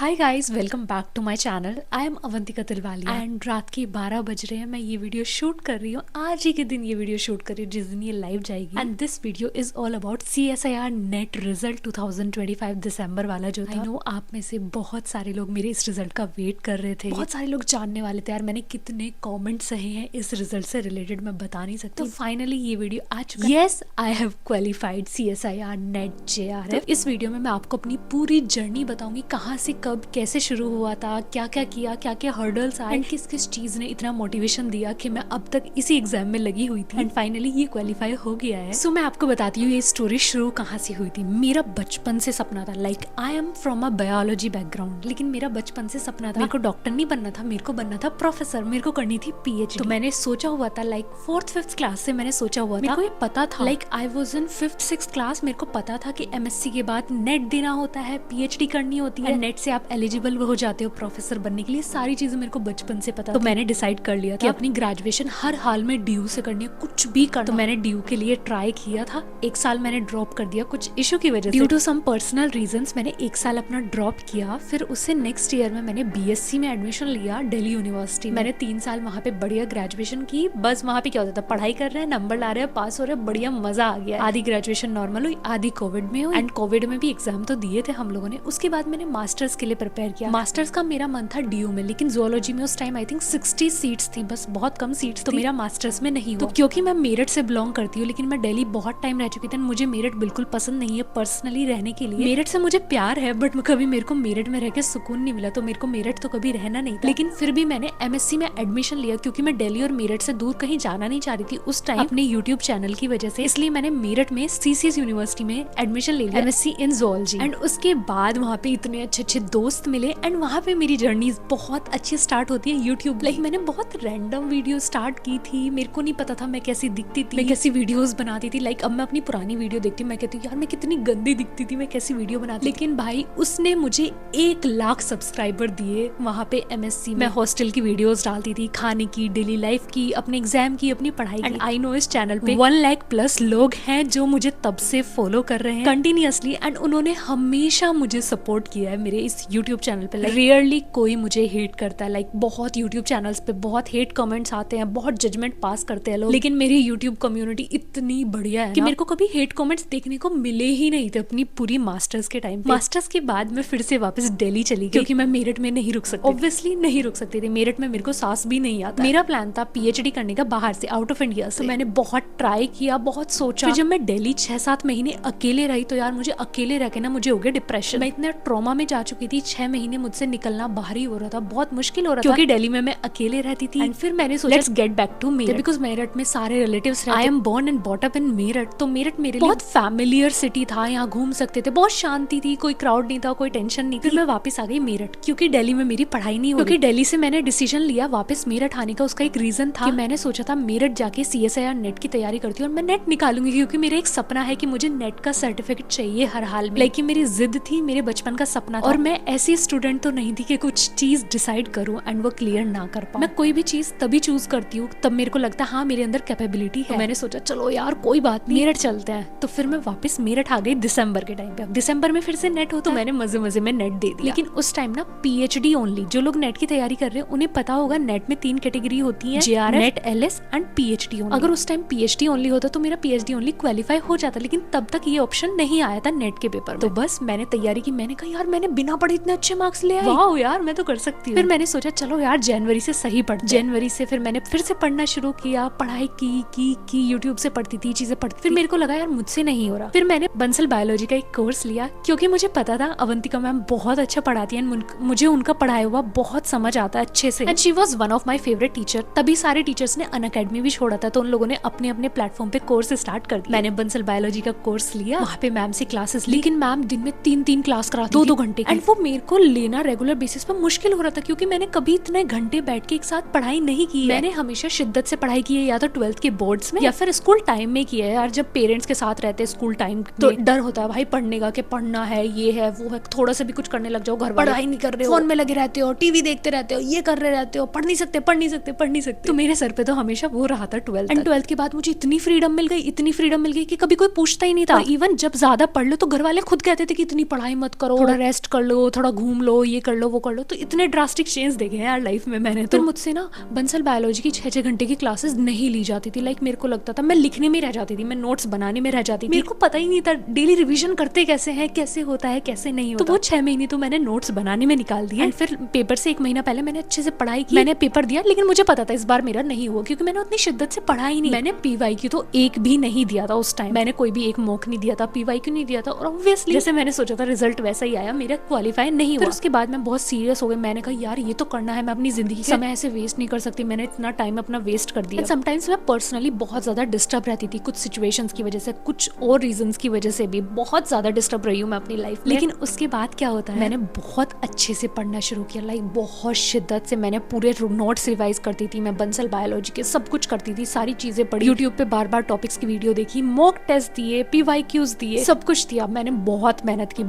Hi guys, welcome back to my channel. I am Avantika Tilwalia and रात के 12 बज रहे हैं। मैं ये वीडियो शूट कर रही हूँ, आज ही के दिन ये वीडियो शूट कर रही हूँ जिस दिन ये लाइव जाएगी। And this video is all about CSIR net result 2025 दिसंबर वाला जो था। आई नो आप में से बहुत सारे लोग मेरे इस रिजल्ट का वेट कर रहे थे, बहुत सारे लोग जानने वाले थे यार मैंने कितने कॉमेंट सहे हैं इस रिजल्ट से रिलेटेड, मैं बता नहीं सकती। तो फाइनली ये वीडियो आ चुका है। Yes, I have qualified CSIR net JRF। इस वीडियो में मैं आपको अपनी पूरी जर्नी बताऊंगी, कहाँ से कब कैसे शुरू हुआ था, क्या क्या किया, क्या क्या हर्डल्स आए, किस किस चीज ने इतना मोटिवेशन दिया कि मैं अब तक इसी एग्जाम में लगी हुई थी एंड फाइनली ये क्वालिफाई हो गया है। सो मैं आपको बताती हूँ ये स्टोरी शुरू कहाँ से हुई थी। मेरा बचपन से सपना था, like I am from a biology background, लेकिन मेरा बचपन से सपना था, मेरे को डॉक्टर नहीं बनना था, मेरे को बनना था प्रोफेसर, मेरे को करनी थी PhD। तो मैंने सोचा हुआ था लाइक 4th-5th क्लास से मैंने सोचा हुआ था, मेरे को ये पता था, like I was in 5th-6th class, मेरे को पता था कि MSc के बाद नेट देना होता है, PhD करनी होती है, नेट से आप एलिजिबल हो जाते हो प्रोफेसर बनने के लिए। सारी चीजें मेरे को बचपन से पता। तो मैंने डिसाइड कर लिया था कि अपनी ग्रेजुएशन हर हाल में DU से करनी है, कुछ भी करना। तो मैंने DU के लिए ट्राई किया था, 1 साल मैंने ड्रॉप कर दिया कुछ इशू की वजह से, due to some personal reasons मैंने 1 साल अपना ड्रॉप किया। फिर उससे नेक्स्ट ईयर में मैंने BSc में एडमिशन लिया दिल्ली यूनिवर्सिटी। मैंने 3 साल वहाँ पे बढ़िया ग्रेजुएशन की। बस वहाँ पे क्या होता था, पढ़ाई कर रहे हैं, नंबर ला रहे हैं, पास हो रहे हैं, बढ़िया मजा आ गया। आधी ग्रेजुएशन नॉर्मल हुई, आधी कोविड में हुई एंड कोविड में भी एग्जाम तो दिए थे हम लोगों ने। उसके बाद मैंने मास्टर्स के लिए प्रिपेयर किया। मास्टर्स का मेरा मन था DU में, लेकिन जूलॉजी में उस टाइम आई थिंक 60 सीट्स थी, बस बहुत कम सीट्स, तो मेरा मास्टर्स में नहीं हुआ। तो क्योंकि मैं मेरठ से बिलोंग करती हूँ, लेकिन मैं दिल्ली बहुत टाइम रह चुकी थी, मुझे मेरठ बिल्कुल पसंद नहीं है पर्सनली रहने के लिए। मेरठ से मुझे प्यार है बट कभी मेरे को मेरठ में रह के सुकून नहीं मिला, तो मेरे को मेरठ तो कभी रहना नहीं था। लेकिन फिर भी मैंने MSc में एडमिशन लिया क्योंकि मैं दिल्ली और मेरठ से दूर कहीं जाना नहीं चाह रही थी उस टाइम अपने YouTube चैनल की वजह से। इसलिए मैंने मेरठ में CCS यूनिवर्सिटी में एडमिशन ले लिया, MSc इन जूलॉजी। एंड उसके बाद वहाँ पे इतने अच्छे अच्छे दोस्त मिले एंड वहाँ पे मेरी जर्नी बहुत अच्छी स्टार्ट होती है YouTube। लाइक मैंने बहुत रैंडम वीडियो स्टार्ट की थी, मेरे को नहीं पता था मैं कैसी दिखती थी, मैं कैसी वीडियोस बनाती थी। लाइक अब मैं अपनी पुरानी वीडियो देखती हूँ, मैं कहती हूँ यार मैं कितनी गंदी दिखती थी, मैं कैसी वीडियो बनाती। लेकिन भाई उसने मुझे 1 लाख सब्सक्राइबर दिए वहाँ पे MSc में। मैं हॉस्टल की वीडियोस डालती थी, खाने की, डेली लाइफ की, अपने एग्जाम की, अपनी पढ़ाई। एंड आई नो इस चैनल पे 1 लाख प्लस लोग हैं जो मुझे तब से फॉलो कर रहे हैं कंटिन्यूअसली एंड उन्होंने हमेशा मुझे सपोर्ट किया है मेरे इस YouTube चैनल पे। रेयरली कोई मुझे हेट करता है, लाइक बहुत YouTube चैनल्स पे बहुत हेट कमेंट्स आते हैं, बहुत जजमेंट पास करते हैं लोग, लेकिन मेरी YouTube कम्युनिटी इतनी बढ़िया है कि मेरे को कभी हेट कमेंट्स देखने को मिले ही नहीं थे अपनी पूरी मास्टर्स के टाइम पे। मास्टर्स के बाद मैं फिर से वापस दिल्ली चली गई क्योंकि मैं मेरठ में नहीं रुक सकती, ऑब्वियसली नहीं रुक सकती थी। मेरठ में मेरे को सांस भी नहीं आता। मेरा प्लान था PhD करने का बाहर से, आउट ऑफ इंडिया से। तो मैंने बहुत ट्राई किया, बहुत सोचा। फिर जब मैं दिल्ली 6-7 महीने अकेले रही तो यार मुझे अकेले रह के ना मुझे हो गया डिप्रेशन। मैं इतना ट्रॉमा में जा चुकी थी, 6 महीने मुझसे निकलना बाहर ही हो रहा था, बहुत मुश्किल हो रहा था क्योंकि दिल्ली में मैं अकेले रहती थी। एंड फिर मैंने सोचा let's get back to Meerut because Meerut में सारे रिलेटिव्स रहते। I am born and brought up in Meerut, तो मेरठ मेरे लिए बहुत फैमिलियर सिटी था, यहाँ घूम सकते थे, बहुत शांति थी, कोई क्राउड नहीं था, कोई टेंशन नहीं थी। फिर मैं वापस आ गई मेरठ क्योंकि दिल्ली में मेरी पढ़ाई नहीं हुई। क्योंकि दिल्ली से मैंने डिसीजन लिया वापस मेरठ आने का, उसका एक रीजन था कि मैंने सोचा था मेरठ जाके CSIR नेट की तैयारी करती हूँ और मैं नेट निकालूंगी क्योंकि मेरा एक सपना है कि मुझे नेट का सर्टिफिकेट चाहिए हर हाल में। लाइक मेरी जिद थी, मेरे बचपन का सपना था और मैं ऐसी स्टूडेंट तो नहीं थी कि कुछ चीज डिसाइड करूं एंड वो क्लियर ना कर पाऊं। मैं कोई भी चीज तभी चूज करती हूँ तब मेरे को लगता है हाँ मेरे अंदर कैपेबिलिटी है। तो मैंने सोचा चलो यार कोई बात नहीं, मेरठ चलते हैं। तो फिर मैं वापस मेरठ आ गई दिसंबर के टाइम पे। अब दिसंबर में फिर से नेट हो तो मैंने मजे मजे में नेट दे दिया। लेकिन उस टाइम ना PhD ओनली, जो लोग नेट की तैयारी कर रहे हैं उन्हें पता होगा नेट में 3 कैटेगरी होती है, JRF, net LS and PhD only. अगर उस टाइम PhD ओनली होता तो मेरा PhD ओनली क्वालिफाई हो जाता, लेकिन तब तक ये ऑप्शन नहीं आया था नेट के पेपर में। तो बस मैंने तैयारी की, मैंने कहा यार मैंने बिना पढ़े इतने अच्छे मार्क्स ले आए, वाह यार मैं तो कर सकती हूँ। फिर मैंने सोचा चलो यार जनवरी से सही पढ़, जनवरी से फिर मैंने फिर से पढ़ना शुरू किया, पढ़ाई की YouTube से पढ़ती थी, चीजें पढ़ती। फिर मेरे को लगा यार मुझसे नहीं हो रहा। फिर मैंने बंसल बायोलॉजी का एक कोर्स लिया क्योंकि मुझे पता था अवंतिका मैम बहुत अच्छा पढ़ाती है, मुझे उनका पढ़ाया हुआ बहुत समझ आता है अच्छे से and she was one of my favourite teacher. तभी सारे टीचर्स ने अनअकैडमी भी छोड़ा था, तो उन लोगों ने अपने अपने प्लेटफॉर्म पे कोर्स स्टार्ट कर दिया। मैंने बंसल बायोलॉजी का कोर्स लिया, वहाँ पे मैम से क्लासेस, लेकिन मैम दिन में 3-3 क्लास कराती, 2-2 घंटे एंड वो मेरे को लेना रेगुलर बेसिस पर मुश्किल हो रहा था क्योंकि मैंने कभी इतने घंटे बैठ के एक साथ पढ़ाई नहीं की है। मैंने हमेशा शिद्दत से पढ़ाई की है, या तो 12th के बोर्ड्स में या फिर स्कूल टाइम में की है। यार जब पेरेंट्स के साथ रहते हैं स्कूल टाइम तो डर होता है भाई पढ़ने का कि पढ़ना है, ये है वो है, थोड़ा सा भी कुछ करने लग जाओ घर पढ़ाई नहीं कर रहे हो, फोन में लगे रहते हो, टीवी देखते रहते हो, ये कर रहे रहते हो, पढ़ नहीं सकते। तो मेरे सर पे तो हमेशा वो रहा था 12th एंड 12th के बाद मुझे इतनी फ्रीडम मिल गई कि कभी कोई पूछता ही नहीं था। इवन जब ज्यादा पढ़ लो तो घर वाले खुद कहते थे कि इतनी पढ़ाई मत करो, थोड़ा रेस्ट कर लो, थोड़ा घूम लो, ये कर लो, वो कर लो। तो इतने ड्रास्टिक चेंज देखे हैं यार लाइफ में मैंने। तो मुझसे ना बंसल बायोलॉजी की 6-6 घंटे की क्लासेस नहीं ली जाती थी। लाइक मेरे को लगता था मैं लिखने में रह जाती थी, मैं नोट्स बनाने में रह जाती थी। मेरे को पता ही नहीं था डेली रिविजन करते कैसे हैं, कैसे होता है, कैसे नहीं होता। तो वो 6 महीने तो मैंने नोट्स बनाने में निकाल दिए। फिर पेपर से 1 महीना पहले मैंने अच्छे से पढ़ाई की, मैंने पेपर दिया। लेकिन मुझे पता था इस बार मेरा नहीं हुआ, क्योंकि मैंने उतनी शिद्दत से पढ़ा ही नहीं। मैंने PYQ तो एक भी नहीं दिया था उस टाइम, मैंने कोई भी एक मॉक नहीं दिया था, PYQ नहीं दिया था। और ऑब्वियसली जैसे मैंने सोचा था रिजल्ट वैसा ही आया, मेरा क्वालिफाई नहीं हुआ। उसके बाद मैं बहुत सीरियस हो गई। मैंने कहा यार ये तो करना है, मैं अपनी जिंदगी समय ऐसे वेस्ट नहीं कर सकती। मैंने इतना टाइम अपना वेस्ट कर दिया। समटाइम्स मैं पर्सनली बहुत ज्यादा डिस्टर्ब रहती थी, कुछ सिचुएशंस की वजह से, कुछ और रीजंस की वजह से भी बहुत ज्यादा डिस्टर्ब रही हूँ मैं अपनी लाइफ में। लेकिन उसके बाद क्या होता है, मैंने बहुत अच्छे से पढ़ना शुरू किया। लाइक बहुत शिद्दत से मैंने पूरे नोट्स रिवाइज करती थी, मैं बंसल बायोलॉजी के सब कुछ करती थी, सारी चीजें पढ़ी, यूट्यूब पे बार बार टॉपिक्स की वीडियो देखी, मॉक टेस्ट दिए, PYQs दिए, सब कुछ दिया। मैंने बहुत मेहनत की,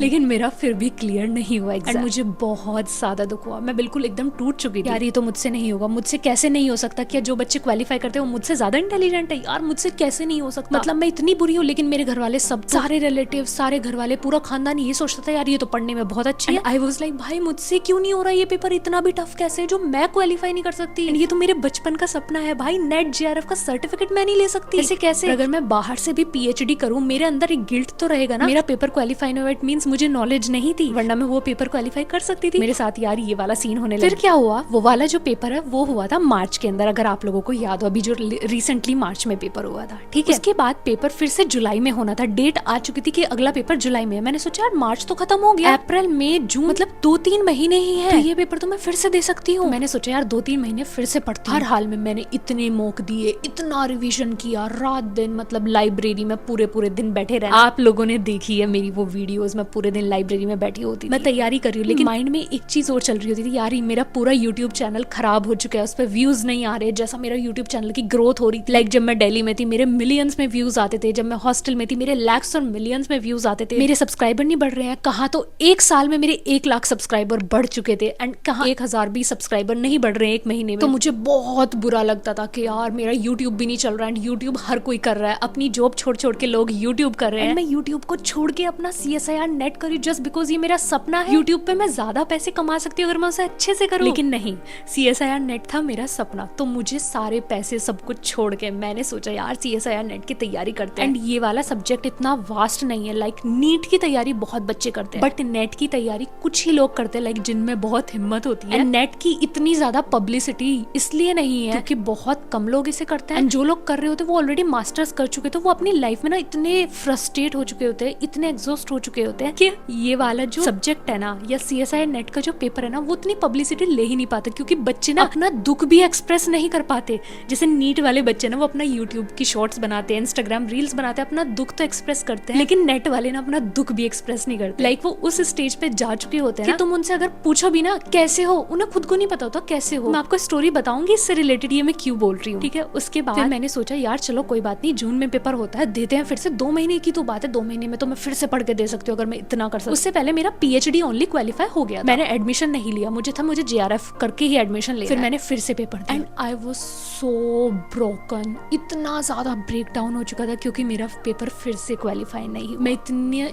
लेकिन मेरा फिर भी क्लियर नहीं हुआ एग्जाम। मुझे बहुत ज्यादा दुख हुआ, मैं बिल्कुल एकदम टूट चुकी थी। यार ये तो मुझसे नहीं होगा, मुझसे कैसे नहीं हो सकता? क्या जो बच्चे क्वालिफाई करते हैं वो मुझसे ज्यादा इंटेलिजेंट है? यार मुझसे कैसे नहीं हो सकता? मतलब मैं इतनी बुरी हूँ। लेकिन मेरे घर वाले सब, सारे रिलेटिव, सारे घर वाले, पूरा खानदान ये सोचता था यार ये तो पढ़ने में बहुत अच्छी है। आई वाज लाइक भाई मुझसे क्यों नहीं हो रहा ये पेपर, इतना भी टफ कैसे है जो मैं क्वालिफाई नहीं कर सकती? ये तो मेरे बचपन का सपना है भाई, नेट JRF का सर्टिफिकेट मैं नहीं ले सकती, ऐसे कैसे? अगर मैं बाहर से भी PhD करूँ, मेरे अंदर एक गिल्ट तो रहेगा ना, मेरा पेपर क्वालिफाई नहीं हुआ, इट मींस मुझे नॉलेज नहीं थी, वरना मैं वो पेपर क्वालिफाई कर सकती थी। मेरे साथ यार ये वाला सीन होने लगा। फिर क्या हुआ, वो वाला जो पेपर है वो हुआ था मार्च के अंदर, अगर आप लोगों को याद हो, अभी जो रिसेंटली मार्च में पेपर हुआ था, ठीक है। उसके बाद पेपर फिर से जुलाई में होना था, डेट आ चुकी थी कि अगला पेपर जुलाई में है। मैंने सोचा यार मार्च तो खत्म हो गया, अप्रैल मई जून मतलब 2-3 महीने ही है, तो ये पेपर तो मैं फिर से दे सकती हूँ। मैंने सोचा यार 2-3 महीने फिर से पढ़ती हूँ। हर हाल में मैंने इतने मॉक दिए, इतना रिवीजन किया, रात दिन, मतलब लाइब्रेरी में पूरे दिन बैठे रहना। आप लोगों ने देखी है मेरी वो वीडियोस, मैं पूरे दिन लाइब्रेरी में बैठी होती थी, मैं तैयारी कर रही हूँ, लेकिन माइंड में एक चीज और चल रही होती थी, यार मेरा पूरा यूट्यूब चैनल खराब हो चुका है, उस पर व्यूज नहीं आ रहे जैसा मेरा यूट्यूब चैनल की ग्रोथ हो रही थी। लाइक जब मैं दिल्ली में थी मेरे मिलियंस में व्यूज आते थे, जब मैं हॉस्टल में थी मेरे लैक्स और मिलियंस में व्यूज आते थे। मेरे सब्सक्राइबर नहीं बढ़ रहे हैं, कहाँ तो 1 साल में मेरे 1 लाख सब्सक्राइबर बढ़ चुके थे, एंड कहाँ 1000 भी सब्सक्राइबर नहीं बढ़ रहे हैं 1 महीने में। तो मुझे बहुत बुरा लगता था कि यार मेरा यूट्यूब भी नहीं चल रहा है, एंड यूट्यूब हर कोई कर रहा है, अपनी जॉब छोड़ के लोग यूट्यूब कर रहे हैं, मैं यूट्यूब को छोड़ के अपना CSIR नेट करी जस्ट बिकॉज ये मेरा सपना है। यूट्यूब पे मैं ज्यादा पैसे कमा सकती हूँ अगर मैं उसे अच्छे से करूँ, लेकिन नहीं, CSIR नेट था मेरा सपना। तो मुझे सारे पैसे सब कुछ छोड़ के मैंने सोचा यार CSIR नेट की तैयारी करते हैं। एंड ये वाला सब्जेक्ट इतना वास्ट नहीं है, लाइक नीट की तैयारी बहुत बच्चे करते हैं, बट नेट की तैयारी कुछ ही लोग करते हैं, लाइक जिनमें बहुत हिम्मत होती है। नेट की इतनी ज्यादा पब्लिसिटी इसलिए नहीं है क्योंकि बहुत कम लोग इसे करते हैं, एंड जो लोग कर रहे होते हैं वो ऑलरेडी मास्टर्स कर चुके, तो वो अपनी लाइफ में ना इतने फ्रस्ट्रेट हो चुके होते हैं, इतने एग्जॉस्ट हो चुके होते हैं कि ये वाला जो सब्जेक्ट है ना, या CSIR नेट का जो पेपर है ना, वो उतनी पब्लिसिटी ले ही नहीं पाते, क्योंकि बच्चे ना अपना दुख भी एक्सप्रेस नहीं कर पाते। जैसे नीट वाले बच्चे ना वो अपना यूट्यूब की शॉर्ट्स बनाते हैं, इंस्टाग्राम रील्स बनाते हैं, अपना दुख तो एक्सप्रेस करते हैं, लेकिन नेट वाले ना अपना दुख भी एक्सप्रेस नहीं करते। लाइक वो उस स्टेज पे जा चुके होते हैं कि तुम उनसे अगर पूछो भी ना कैसे हो, उन्हें खुद को नहीं पता होता कैसे हो। मैं आपको स्टोरी बताऊंगी इससे रिलेटेड, ये मैं क्यों बोल रही हूँ, ठीक है। उसके बाद फिर मैंने सोचा यार चलो कोई बात नहीं, जून में पेपर होता है, देते हैं फिर से। 2 महीने की तो बात है, 2 महीने में तो मैं फिर से पढ़ के दे सकती हूँ अगर मैं इतना कर सकती हूँ। उससे पहले मेरा PhD ओनली क्वालिफाई हो गया था, मैंने एडमिशन नहीं लिया, मुझे JRF करके ही एडमिशन लिया। फिर मैंने फिर से पेपर दिया, and I was so broken, इतना ज्यादा ब्रेक डाउन हो चुका था क्योंकि मेरा पेपर फिर से क्वालिफाई नहीं। मैं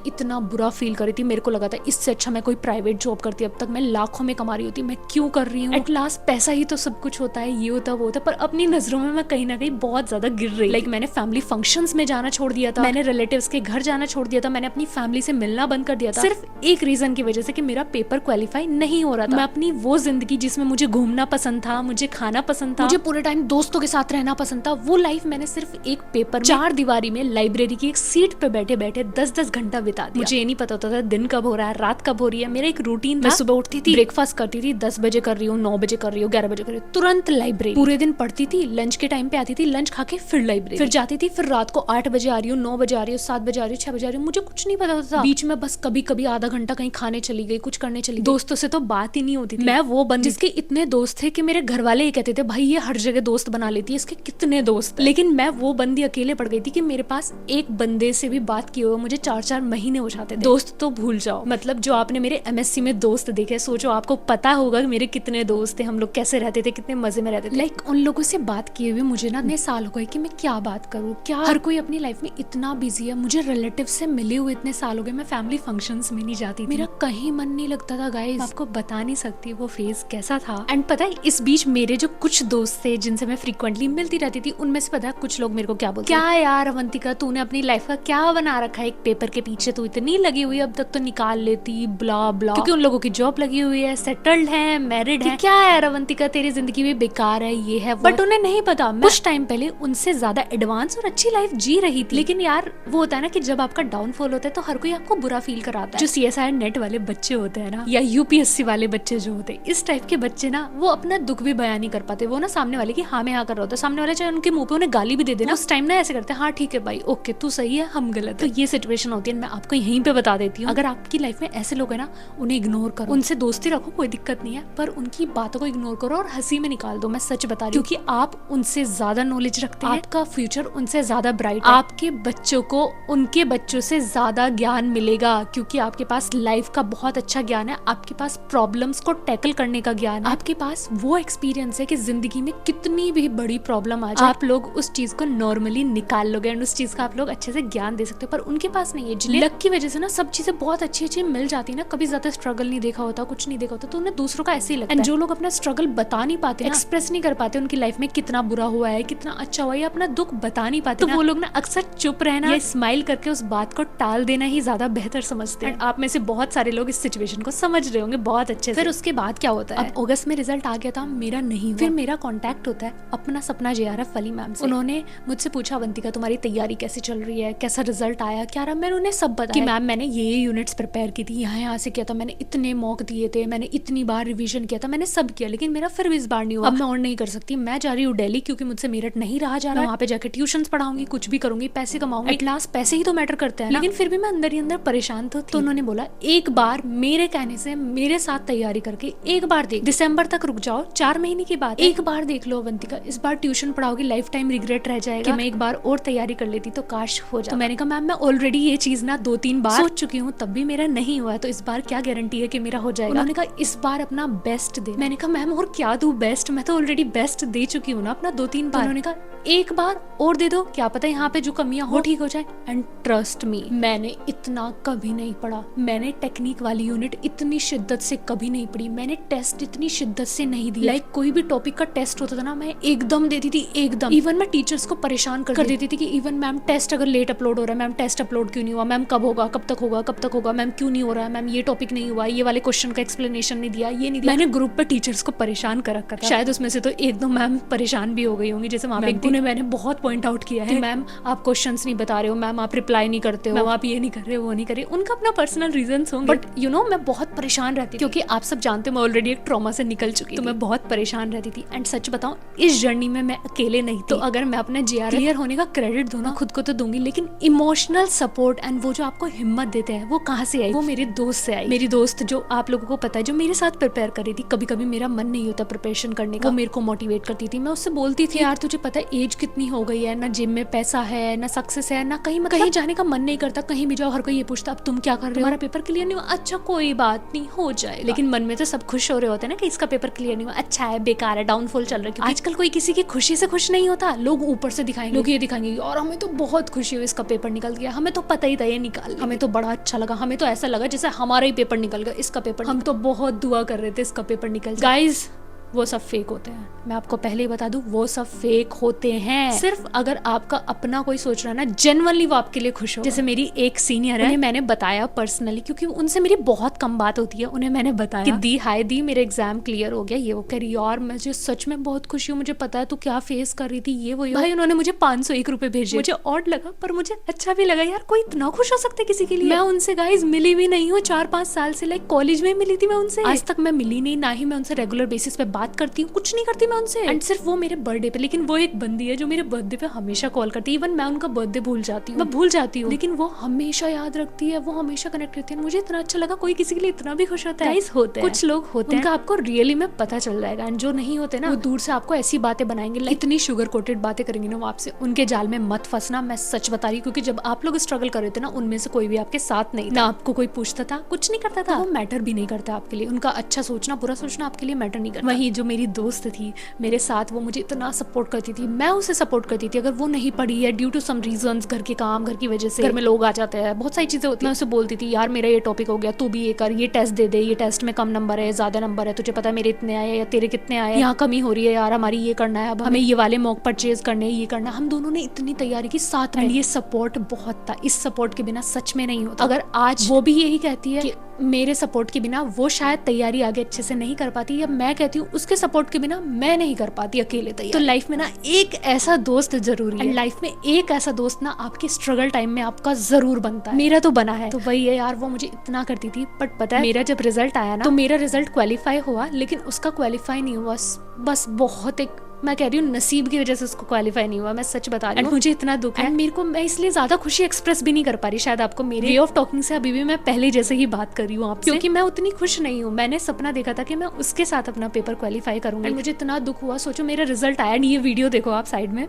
इतना बुरा फील कर रही थी, मेरे को लगा था इससे अच्छा मैं कोई प्राइवेट जॉब करती, अब तक मैं लाखों में कमा रही होती, मैं क्यों कर रही हूँ। एट लास्ट पैसा ही तो सब कुछ होता है, ये होता वो होता, पर अपनी नजरों में मैं कहीं ना कहीं बहुत ज्यादा गिर रही। लाइक मैंने फैमिली फंक्शंस में जाना छोड़ दिया था, मैंने रिलेटिव्स के घर जाना छोड़ दिया था, मैंने अपनी फैमिली से मिलना बंद कर दिया था, सिर्फ एक रीजन की वजह से कि मेरा पेपर क्वालिफाई नहीं हो रहा था। मैं अपनी वो जिंदगी जिसमें मुझे घूमना पसंद था, मुझे खाना पसंद था, मुझे पूरे टाइम दोस्तों के साथ रहना पसंद था, वो लाइफ मैंने सिर्फ एक पेपर 4 दीवारी में लाइब्रेरी की एक सीट पे बैठे बैठे 10-10 घंटा बिता दिया। मुझे ये नहीं पता होता था दिन कब हो रहा है, रात कब हो रही है। मेरा एक रूटीन था, मैं सुबह उठती थी, ब्रेकफास्ट करती थी, 10 बजे कर रही हूँ, 9 बजे कर रही हूँ, 11 बजे कर रही हूँ, तुरंत लाइब्रेरी, पूरे दिन पढ़ती थी, लंच के टाइम पे आती थी, लंच खा के फिर लाइब्रेरी, फिर जाती थी, फिर रात को 8 बजे आ रही हूँ, 9 बजे आ रही हूँ, 7 बजे आ रही हूँ, 6 बजे आ रही हूँ, मुझे कुछ नहीं पता था। बीच में बस कभी कभी आधा घंटा कहीं खाने चली गई, कुछ करने चली गई, दोस्तों से तो बात ही नहीं होती थी। मैं वो बंदी जिसके इतने दोस्त थे कि मेरे घर वाले ये कहते थे भाई ये हर जगह दोस्त बना लेती है, इसके कितने दोस्त। लेकिन मैं वो बंदी अकेले पड़ गई थी कि मेरे पास एक बंदे से भी बात किए हुए मुझे 4-4 महीने हो जाते थे। दोस्त तो भूल जाओ, मतलब जो आपने मेरे MSc में दोस्त देखे, सोचो आपको पता होगा मेरे कितने दोस्त थे, हम लोग कैसे रहते थे, कितने मजे में रहते थे। लाइक उन लोगों से बात किए हुए मुझे ना इतने साल हो गए कि मैं क्या बात करूँ, क्या, हर कोई अपनी लाइफ में इतना बिजी है। मुझे रिलेटिव से मिले हुए इतने साल हो गए, मैं फैमिली फंक्शंस में में नहीं जाती थी, मेरा कहीं मन नहीं लगता था गाइस, आपको बता नहीं सकती वो फेज कैसा था। एंड पता है इस बीच मेरे जो कुछ दोस्त थे जिनसे मैं फ्रीक्वेंटली मिलती रहती थी, उनमें से पता है कुछ लोग मेरे को क्या बोलते, क्या यार अवंतिका तूने अपनी लाइफ का क्या बना रखा है, एक पेपर के पीछे तू इतनी लगी हुई है, अब तक तो निकाल लेती, ब्ला ब्ला, क्योंकि उन लोगों की जॉब लगी हुई है, सेटल्ड है, मैरिड है, क्या यार अवंतिका तेरी जिंदगी भी बेकार है, ये है, बट उन्हें नहीं पता मैं कुछ टाइम पहले उनसे ज्यादा एडवांस और अच्छी लाइफ जी रही थी। लेकिन यार वो होता है ना कि जब आपका डाउनफॉल होता है तो हर कोई आपको बुरा फील कराता है। जो CSIR नेट वाले बच्चे होते हैं ना, या UPSC वाले बच्चे जो होते हैं, इस टाइप के बच्चे ना वो अपना दुख भी बयान नहीं कर पाते। वो ना सामने वाले की हाँ में हाँ कर रहा होता है, सामने वाले चाहे उनके मुंह पे उन्हें गाली भी दे देना, उस टाइम ना ऐसे करते हैं हाँ ठीक है भाई ओके तू सही है हम गलत है। तो ये सिचुएशन होती है, मैं आपको यहीं पे बता देती हूँ। अगर आपकी लाइफ में ऐसे लोग हैं ना, उन्हें इग्नोर करो, उनसे दोस्ती रखो, कोई दिक्कत नहीं है, पर उनकी बातों को इग्नोर करो और हंसी में निकाल दो। मैं सच बता रही हूँ, क्योंकि आप उनसे ज्यादा नॉलेज रखते हैं, आपका फ्यूचर उनसे ज्यादा ब्राइट है, आपके बच्चों को उनके बच्चों से ज्यादा ज्ञान मिलेगा, क्योंकि आपके पास लाइफ का बहुत अच्छा ज्ञान है, आपके पास प्रॉब्लम्स को टैकल करने का ज्ञान है, आपके पास वो एक्सपीरियंस है कि जिंदगी में कितनी भी बड़ी प्रॉब्लम आ जाए आप लोग उस चीज को नॉर्मली निकाल लोगे एंड उस चीज का आप लोग अच्छे से ज्ञान दे सकते हो। पर उनके पास नहीं है, जिन्हें लक की वजह से ना सब चीजें बहुत अच्छी अच्छी मिल जाती है ना, कभी ज्यादा स्ट्रगल नहीं देखा होता, कुछ नहीं देखा होता, तो उन्हें दूसरों का ऐसे ही लगता है। जो लोग अपना स्ट्रगल बता नहीं पाते, एक्सप्रेस नहीं कर पाते उनकी लाइफ में कितना बुरा हुआ है, कितना अच्छा हुआ है, अपना दुख बता नहीं पाते, तो वो लोग ना अक्सर चुप रहना या स्माइल करके उस बात को टाल देना ही ज्यादा बेहतर समझते हैं। आप में से बहुत सारे लोग इस सिचुएशन को समझ रहे होंगे बहुत अच्छे से। फिर उसके बाद क्या होता है, अब अगस्त में रिजल्ट आ गया था, मेरा नहीं हुआ। फिर मेरा कॉन्टैक्ट होता है अपना सपना JRF वाली मैम से। उन्होंने मुझसे पूछा अवंतिका तुम्हारी तैयारी कैसी चल रही है, कैसा रिजल्ट आया, क्या रहा। मैंने उन्हें सब बताया कि मैम मैंने ये यूनिट्स प्रिपेयर की थी, यहाँ से किया था, मैंने इतने मॉक दिए थे, मैंने इतनी बार रिवीजन किया था, मैंने सब किया, लेकिन मेरा फिर भी इस बार नहीं हुआ। अब मैं और नहीं कर सकती, मैं जा रही हूँ दिल्ली, क्योंकि मुझसे मेरठ नहीं रहा जा रहा। वहाँ पे जाकर ट्यूशंस पढ़ाऊंगी, कुछ भी करूंगी, पैसे कमाऊंगी, एट लास्ट पैसे ही तो मैटर करते हैं। लेकिन फिर भी मैं अंदर ही अंदर परेशान तो थी। तो उन्होंने बोला एक बार मेरे कहने से मेरे साथ तैयारी करके एक बार देख, दिसंबर तक रुक जाओ, 4 महीने की बात, एक बार देख लो अवंतिका, इस बार ट्यूशन पढ़ाओगी, लाइफ टाइम रिग्रेट रह जाएगा कि मैं एक बार और तैयारी कर लेती तो काश हो जाए। तो मैंने कहा मैम मैं ऑलरेडी ये चीज ना 2-3 बार सोच चुकी हूँ, तब भी मेरा नहीं हुआ, तो इस बार क्या गारंटी है कि मेरा हो जाएगा। उन्होंने कहा इस बार अपना बेस्ट दे। मैंने कहा मैम और क्या दूं बेस्ट, मैं तो ऑलरेडी बेस्ट दे चुकी हूँ ना अपना 2-3 बार। उन्होंने कहा एक बार और दे दो, क्या पता यहाँ पे जो कमियां हो ठीक हो जाए। एंड ट्रस्ट मी, मैंने इतना कभी नहीं पढ़ा, मैंने टेक्निक वाली यूनिट इतनी शिद्दत से कभी नहीं पढ़ी, मैंने टेस्ट इतनी शिद्दत से नहीं दिया। लाइक कोई भी टॉपिक का टेस्ट होता था ना, मैं एकदम देती थी, एकदम। इवन मैं टीचर्स को परेशान कर देती थी कि इवन मैम टेस्ट अगर लेट अपलोड हो रहा है, मैम टेस्ट अपलोड क्यों नहीं हुआ, मैम कब होगा, कब तक होगा, कब तक होगा, मैम क्यों नहीं हो रहा है, मैम ये टॉपिक नहीं हुआ, ये वाले क्वेश्चन का एक्सप्लेनेशन नहीं दिया, ये नहीं दिया। मैंने ग्रुप पे टीचर्स को परेशान कर रखा था, शायद उसमें से तो एक दो मैम परेशान भी हो गई होंगी। जैसे वहाँ पे मैंने बहुत पॉइंट आउट किया है, मैम आप क्वेश्चंस नहीं बता रहे हो, मैम आप रिप्लाई नहीं करते हो, आप ये नहीं कर रहे हो, वो नहीं कर रहे, उनका अपना पर्सनल रीजंस होंगे, बट यू नो मैं बहुत परेशान रहती थी, क्योंकि आप सब जानते हो मैं ऑलरेडी एक ट्रॉमा से निकल चुकी, तो मैं बहुत परेशान रहती थी। एंड सच बताऊं इस जर्नी में मैं अकेले नहीं थी। तो अगर मैं अपने JRF क्लियर होने का क्रेडिट दूं ना, खुद को तो दूंगी, लेकिन इमोशनल सपोर्ट एंड वो जो आपको हिम्मत देते हैं वो कहाँ से आई, वो मेरे दोस्त से आई। मेरी दोस्त जो आप लोगों को पता है, जो मेरे साथ प्रिपेयर कर रही थी, कभी कभी मेरा मन नहीं होता प्रिपरेशन करने का, वो मेरे को मोटिवेट करती थी। मैं उससे बोलती थी यार तुझे पता है एज कितनी हो गई है, ना जिम में पैसा है, ना सक्सेस है, ना कहीं जाने का मन नहीं करता, कहीं भी जाओ हर कोई ये पूछता अब तुम क्या कर रहे हो, तुम्हारा पेपर क्लियर नहीं हुआ, अच्छा कोई बात नहीं हो जाएगा। लेकिन मन में तो सब खुश हो रहे होते हैं ना कि इसका पेपर क्लियर नहीं हुआ, अच्छा है, बेकार है, डाउनफॉल चल रहा है। आजकल कोई किसी की खुशी से खुश नहीं होता, लोग ऊपर से दिखाएंगे, लोग ये दिखाएंगे और हमें तो बहुत खुशी हुई इसका पेपर निकल गया, हमें तो पता ही था ये निकाल, हमें तो बड़ा अच्छा लगा, हमें तो ऐसा लगा जैसे हमारा ही पेपर निकल गया, इसका पेपर, हम तो बहुत दुआ कर रहे थे इसका पेपर निकल जाए। गाइस वो सब फेक होते हैं, मैं आपको पहले ही बता दूं, वो सब फेक होते हैं। सिर्फ अगर आपका अपना कोई सोच रहा है ना, जेन्युइनली वो आपके लिए खुश हो। जैसे मेरी एक सीनियर है, उन्हें मैंने बताया पर्सनली, क्योंकि उनसे मेरी बहुत कम बात होती है, उन्हें मैंने बताया कि दी हाय दी मेरा एग्जाम क्लियर हो गया, ये वो कह रही यार मुझे सच में बहुत खुशी हूँ, मुझे पता है तू क्या फेस कर रही थी, ये वो भाई उन्होंने मुझे 501 रुपए भेजे। मुझे ऑड लगा पर मुझे अच्छा भी लगा, यार कोई इतना खुश हो सकता है किसी के लिए। मैं उनसे गाइस मिली भी नहीं हूँ 4-5 साल से, लाइक कॉलेज में मिली थी मैं उनसे, आज तक मैं मिली नहीं, ना ही मैं उनसे रेगुलर बेसिस पे बात करती हूँ, कुछ नहीं करती मैं उनसे। एंड सिर्फ वो मेरे बर्थडे पे, लेकिन वो एक बंदी है जो मेरे बर्थडे पे हमेशा कॉल करती है, इवन मैं उनका बर्थडे भूल जाती हूँ, मैं भूल जाती हूँ, लेकिन वो हमेशा याद रखती है, वो हमेशा कनेक्ट रहती है। मुझे इतना अच्छा लगा कोई किसी के लिए इतना भी खुश होता है। गाइस होते हैं कुछ लोग होते हैं, उनका आपको रियली में पता चल जाएगा, एंड जो नहीं होते ना वो दूर से आपको ऐसी बातें बनाएंगे, इतनी शुगर कोटेड बातें करेंगे ना वो आपसे, उनके जाल में मत फंसना, मैं सच बता रही हूँ। क्योंकि जब आप लोग स्ट्रगल कर रहे थे ना, उनमें से कोई भी आपके साथ नहीं था, आपको कोई पूछता था, कुछ नहीं करता था, वो मैटर भी नहीं करता आपके लिए, उनका अच्छा सोचना बुरा सोचना आपके लिए मैटर नहीं करता। वहीं जो मेरी दोस्त थी मेरे साथ, वो मुझे इतना सपोर्ट करती थी, मैं उसे सपोर्ट करती थी। अगर वो नहीं पढ़ी है ड्यू टू सम रीजंस, घर के काम, घर की वजह से, घर में लोग आ जाते हैं, बहुत सारी चीजें होती है, मैं उसे बोलती थी यार मेरा ये टॉपिक हो गया, तू भी ये कर, ये टेस्ट दे दे, ये टेस्ट में कम नंबर है, ज्यादा नंबर है, तुझे पता है मेरे इतने आए या तेरे कितने आए, यहाँ कमी हो रही है यार, हमारी ये करना है, अब हमें ये वाले मॉक परचेज करने, ये करना। हम दोनों ने इतनी तैयारी की साथ में, ये सपोर्ट बहुत था। इस सपोर्ट के बिना सच में नहीं होता। अगर आज वो भी यही कहती है कि मेरे सपोर्ट के बिना वो शायद तैयारी आगे अच्छे से नहीं कर पाती, या मैं कहती हूँ उसके सपोर्ट के बिना मैं नहीं कर पाती अकेले तैयारी। तो लाइफ में ना एक ऐसा दोस्त जरूरी है, लाइफ में एक ऐसा दोस्त ना आपके स्ट्रगल टाइम में आपका जरूर बनता है। मेरा तो बना है, तो वही है यार, वो मुझे इतना करती थी। बट पता है मेरा जब रिजल्ट आया ना, तो मेरा रिजल्ट क्वालिफाई हुआ, लेकिन उसका क्वालिफाई नहीं हुआ। बस बहुत एक, मैं कह रही हूँ नसीब की वजह से उसको क्वालिफाई नहीं हुआ, मैं सच बता रही हूँ। मुझे इतना दुख है, मेरे को, मैं इसलिए ज्यादा खुशी एक्सप्रेस भी नहीं कर पा रही शायद आपको। मेरे वे ऑफ टॉकिंग से अभी भी मैं पहले जैसे ही बात कर रही हूँ आपसे, क्योंकि मैं उतनी खुश नहीं हूँ। मैंने सपना देखा था कि मैं उसके साथ अपना पेपर क्वालिफाई करूंगी। मुझे इतना दुख हुआ, सोचो मेरा रिजल्ट आया, ये वीडियो देखो आप साइड में,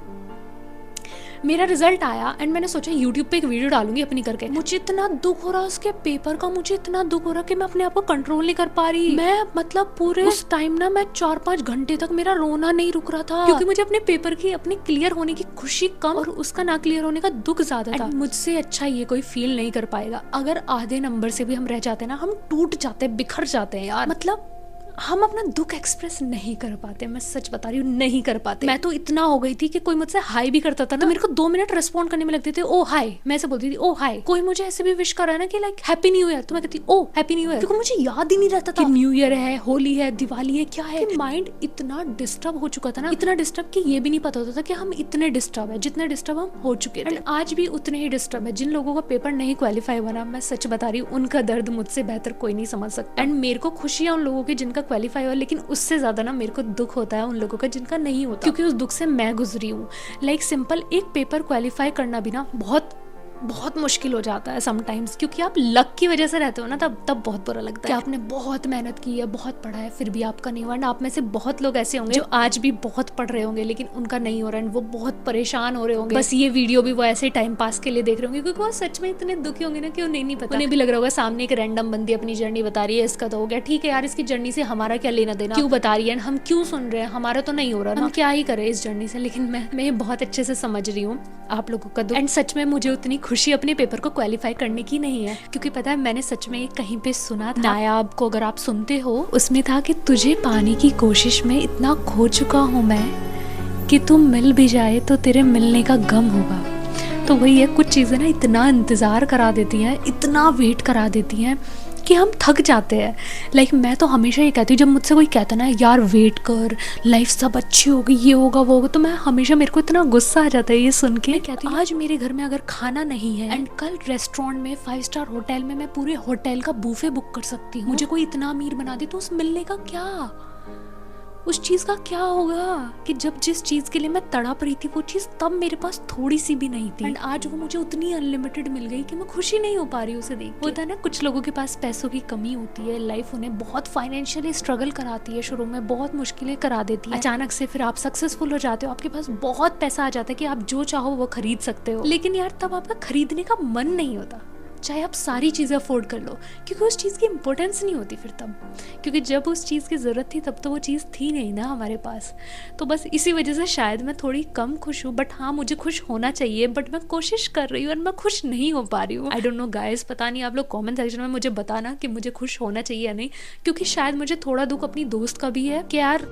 मेरा रिजल्ट आया एंड मैंने सोचा यूट्यूब पे एक वीडियो डालूंगी अपनी करके। मुझे इतना दुख हो रहा उसके पेपर का, मुझे इतना दुख हो रहा कि मैं अपने आप को कंट्रोल नहीं कर पा रही। मैं मतलब पूरे उस टाइम ना मैं 4-5 घंटे तक मेरा रोना नहीं रुक रहा था, क्योंकि मुझे अपने पेपर की, अपने क्लियर होने की खुशी कम और उसका ना क्लियर होने का दुख ज्यादा था। मुझसे अच्छा ये कोई फील नहीं कर पाएगा। अगर आधे नंबर से भी हम रह जाते ना, हम टूट जाते, बिखर जाते हैं यार। मतलब हम अपना दुख एक्सप्रेस नहीं कर पाते, मैं सच बता रही हूँ, नहीं कर पाते। मैं तो इतना हो गई थी कि कोई मुझसे हाई भी करता था ना, तो मेरे को 2 मिनट रिस्पॉन्ड करने में लगते थे। ओ हाय, मैं ऐसे बोलती थी ओ हाय। कोई मुझे ऐसे भी विश कर रहा है ना कि लाइक हैप्पी न्यू ईयर, तो मैं कहती ओ हैप्पी न्यू ईयर, क्योंकि मुझे याद ही नहीं रहता था कि न्यू ईयर है, होली है, दिवाली है, क्या है। माइंड इतना डिस्टर्ब हो चुका था ना, इतना डिस्टर्ब कि ये भी नहीं पता होता था कि हम इतने डिस्टर्ब है, जितने डिस्टर्ब हम हो चुके थे। आज भी उतने ही डिस्टर्ब है। जिन लोगों का पेपर नहीं क्वालिफाई हुआ ना, मैं सच बता रही हूँ, उनका दर्द मुझसे बेहतर कोई नहीं समझ सकता। एंड मेरे को खुशी है उन लोगों की जिनका क्वालिफाई हुआ, लेकिन उससे ज्यादा ना मेरे को दुख होता है उन लोगों का जिनका नहीं होता, क्योंकि उस दुख से मैं गुजरी हूँ। लाइक सिंपल एक पेपर क्वालिफाई करना भी ना बहुत मुश्किल हो जाता है समटाइम्स, क्योंकि आप लक की वजह से रहते हो ना, तब बहुत बुरा लगता है कि आपने बहुत मेहनत की है, बहुत पढ़ा है, फिर भी आपका नहीं हुआ। आप में से बहुत लोग ऐसे होंगे जो आज भी बहुत पढ़ रहे होंगे लेकिन उनका नहीं हो रहा है, वो बहुत परेशान हो रहे होंगे। बस ये वीडियो भी वो ऐसे टाइम पास के लिए देख रहे होंगे, क्योंकि वो सच में इतने दुखी होंगे ना कि उन्हें नहीं पता। उन्हें भी लग रहा होगा सामने एक रैंडम बंदी अपनी जर्नी बता रही है, इसका तो हो गया, ठीक है यार, इसकी जर्नी से हमारा क्या लेना देना, क्यों बता रही है, हम क्यों सुन रहे हैं, हमारा तो नहीं हो रहा, हम क्या ही करें इस जर्नी से। लेकिन मैं बहुत अच्छे से समझ रही हूँ आप लोगों का दुख। एंड सच में मुझे उतनी खुशी अपने पेपर को क्वालिफाई करने की नहीं है, क्योंकि पता है मैंने सच में कहीं पे सुना था, नायाब को अगर आप सुनते हो, उसमें था कि तुझे पाने की कोशिश में इतना खो चुका हूँ मैं कि तू मिल भी जाए तो तेरे मिलने का गम होगा। तो वही है, कुछ चीज़ें ना इतना इंतज़ार करा देती हैं, इतना वेट करा देती हैं कि हम थक जाते हैं। लाइक मैं तो हमेशा ये कहती हूँ, जब मुझसे कोई कहता ना यार वेट कर, लाइफ सब अच्छी होगी, ये होगा वो होगा, तो मैं हमेशा, मेरे को इतना गुस्सा आ जाता है ये सुन के। मैं कहती हूँ आज मेरे घर में अगर खाना नहीं है एंड कल रेस्टोरेंट में 5 स्टार होटल में मैं पूरे होटल का बूफे बुक कर सकती हूँ, मुझे कोई इतना अमीर बना दे, तो उस मिलने का क्या, उस चीज़ का क्या होगा कि जब जिस चीज़ के लिए मैं तड़प रही थी वो चीज़ तब मेरे पास थोड़ी सी भी नहीं थी, एंड आज वो मुझे उतनी अनलिमिटेड मिल गई कि मैं खुशी नहीं हो पा रही उसे देख के। होता है ना, कुछ लोगों के पास पैसों की कमी होती है, लाइफ उन्हें बहुत फाइनेंशियली स्ट्रगल कराती है, शुरू में बहुत मुश्किलें करा देती है, अचानक से फिर आप सक्सेसफुल हो जाते हो, आपके पास बहुत पैसा आ जाता है कि आप जो चाहो वो खरीद सकते हो, लेकिन यार तब आपका खरीदने का मन नहीं होता, चाहे आप सारी चीज़ें अफोर्ड कर लो, क्योंकि उस चीज़ की इंपॉर्टेंस नहीं होती फिर तब, क्योंकि जब उस चीज़ की ज़रूरत थी तब तो वो चीज़ थी नहीं ना हमारे पास। तो बस इसी वजह से शायद मैं थोड़ी कम खुश हूँ, बट हाँ मुझे खुश होना चाहिए, बट मैं कोशिश कर रही हूँ और मैं खुश नहीं हो पा रही हूँ। आई डोंट नो गाइस, पता नहीं आप लोग कमेंट सेक्शन में मुझे बताना कि मुझे खुश होना चाहिए या नहीं, क्योंकि शायद मुझे थोड़ा दुख अपनी दोस्त का भी है कि यार,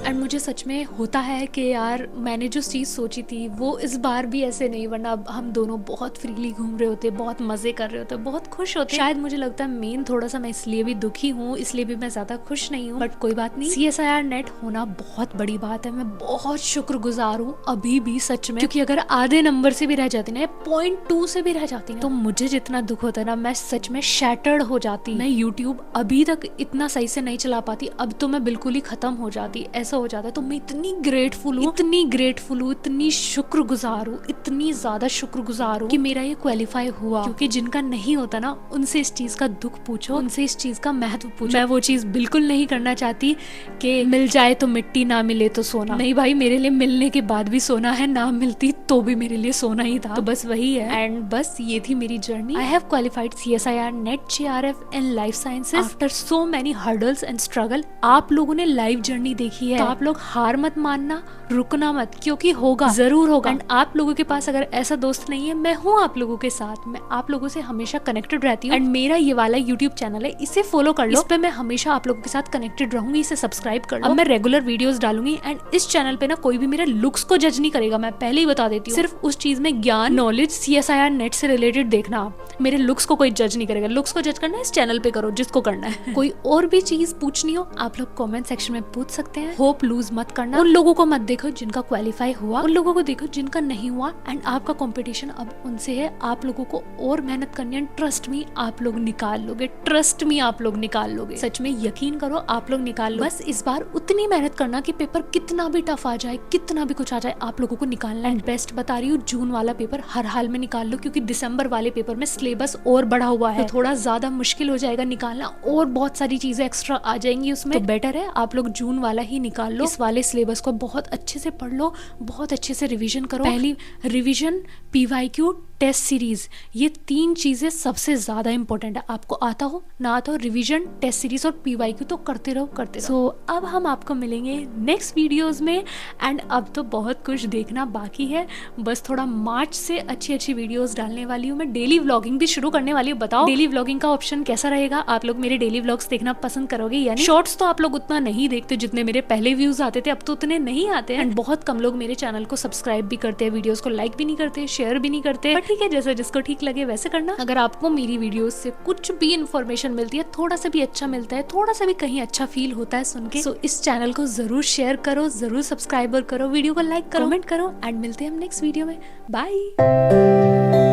एंड मुझे सच में होता है कि यार मैंने जो चीज़ सोची थी वो इस बार भी ऐसे नहीं, वरना अब हम दोनों बहुत फ्रीली घूम रहे होते, बहुत मज़े कर रहे होते, बहुत खुश होते। शायद मुझे लगता है मेन थोड़ा सा मैं इसलिए भी दुखी हूँ, इसलिए भी मैं ज़्यादा खुश नहीं हूँ, बट कोई बात नहीं। CSIR नेट होना बहुत बड़ी बात है, मैं बहुत शुक्रगुजार हूँ अभी भी सच में, क्योंकि अगर आधे नंबर से भी रह जाती ना, 0.2 से भी रह जाती ना, तो मुझे जितना दुख होता है ना, मैं सच में शैटर्ड हो जाती। मैं यूट्यूब अभी तक इतना सही से नहीं चला पाती, अब तो मैं बिल्कुल ही ख़त्म हो जाती। ऐसा ऐसा हो जाता है। तो मैं इतनी ग्रेटफुल हूँ, इतनी शुक्रगुजार हूँ, इतनी ज्यादा शुक्रगुजार हूँ कि मेरा ये क्वालिफाई हुआ। क्योंकि जिनका नहीं होता ना, उनसे इस चीज का दुख पूछो, उनसे इस चीज का महत्व पूछो। मैं वो चीज बिल्कुल नहीं करना चाहती कि मिल जाए तो मिट्टी, ना मिले तो सोना। नहीं भाई, मेरे लिए मिलने के बाद भी सोना है, ना मिलती तो भी मेरे लिए सोना ही था। तो बस वही है। एंड बस ये थी मेरी journey. I have qualified CSIR NET JRF in life sciences after so many hurdles and struggle. आप लोगों ने लाइव जर्नी देखी है तो आप लोग हार मत मानना, रुकना मत, क्योंकि होगा, जरूर होगा। एंड आप लोगों के पास अगर ऐसा दोस्त नहीं है, मैं हूँ आप लोगों के साथ, मैं आप लोगों से हमेशा कनेक्टेड रहती हूँ। एंड मेरा ये वाला यूट्यूब चैनल है, इसे फॉलो कर लो, इस पे मैं हमेशा आप लोगों के साथ कनेक्टेड रहूंगी, इसे सब्सक्राइब कर लो। अब मैं रेगुलर वीडियोस डालूंगी एंड इस चैनल पे ना कोई भी मेरे लुक्स को जज नहीं करेगा, मैं पहले ही बता देती हूँ। सिर्फ उस चीज में ज्ञान, नॉलेज, CSIR नेट से रिलेटेड देखना आप, मेरे लुक्स को कोई जज नहीं करेगा। लुक्स को जज करना है इस चैनल पे करो, जिसको करना है। कोई और भी चीज पूछनी हो आप लोग कमेंट सेक्शन में पूछ सकते हैं। होप लूज मत करना, उन लोगों को मत देखो जिनका क्वालिफाई हुआ, उन लोगों को देखो जिनका नहीं हुआ। एंड आपका कंपटीशन अब उनसे है, आप लोगों को और मेहनत करनी है। ट्रस्ट मी, आप लोग निकाल लोगे, ट्रस्ट मी, आप लोग निकाल लोगे, सच में यकीन करो, आप लोग निकाल लो। बस इस बार उतनी मेहनत करना कि पेपर कितना भी टफ आ जाए, कितना भी कुछ आ जाए, आप लोगों को निकालना। एंड बेस्ट बता रही हूँ, जून वाला पेपर हर हाल में निकाल लो, क्योंकि दिसंबर वाले पेपर में सिलेबस और बढ़ा हुआ है, तो थोड़ा ज्यादा मुश्किल हो जाएगा निकालना, और बहुत सारी चीजें एक्स्ट्रा आ जाएंगी उसमें। तो बेटर है आप लोग जून वाला ही निकाल लो। इस वाले सिलेबस को बहुत अच्छे से पढ़ लो, बहुत अच्छे से रिवीजन करो। पहली रिवीजन, PYQ, टेस्ट सीरीज, ये 3 चीजें सबसे ज्यादा इंपॉर्टेंट है। आपको आता हो ना आता हो, रिवीजन, टेस्ट सीरीज और PYQ तो करते रहो, करते रहो। सो अब हम आपको मिलेंगे नेक्स्ट वीडियोस में। एंड अब तो बहुत कुछ देखना बाकी है, बस थोड़ा मार्च से अच्छी वीडियोस डालने वाली हूँ मैं। डेली व्लॉगिंग भी शुरू करने वाली हूँ। बताओ डेली व्लॉगिंग का ऑप्शन कैसा रहेगा? आप लोग मेरे डेली व्लॉग्स देखना पसंद करोगे या नहीं? शॉर्ट्स तो आप लोग उतना नहीं देखते जितने मेरे पहले व्यूज आते थे, अब तो उतने नहीं आते हैं। एंड बहुत कम लोग मेरे चैनल को सब्सक्राइब भी करते हैं, वीडियोस को लाइक भी नहीं करते, शेयर भी नहीं करते। ठीक है, जैसे जिसको ठीक लगे वैसे करना। अगर आपको मेरी वीडियोस से कुछ भी इन्फॉर्मेशन मिलती है, थोड़ा सा भी अच्छा मिलता है, थोड़ा सा भी कहीं अच्छा फील होता है सुन के, तो इस चैनल को जरूर शेयर करो, जरूर सब्सक्राइब करो, वीडियो को लाइक करो, कमेंट करो। एंड मिलते हैं हम नेक्स्ट वीडियो में। बाय।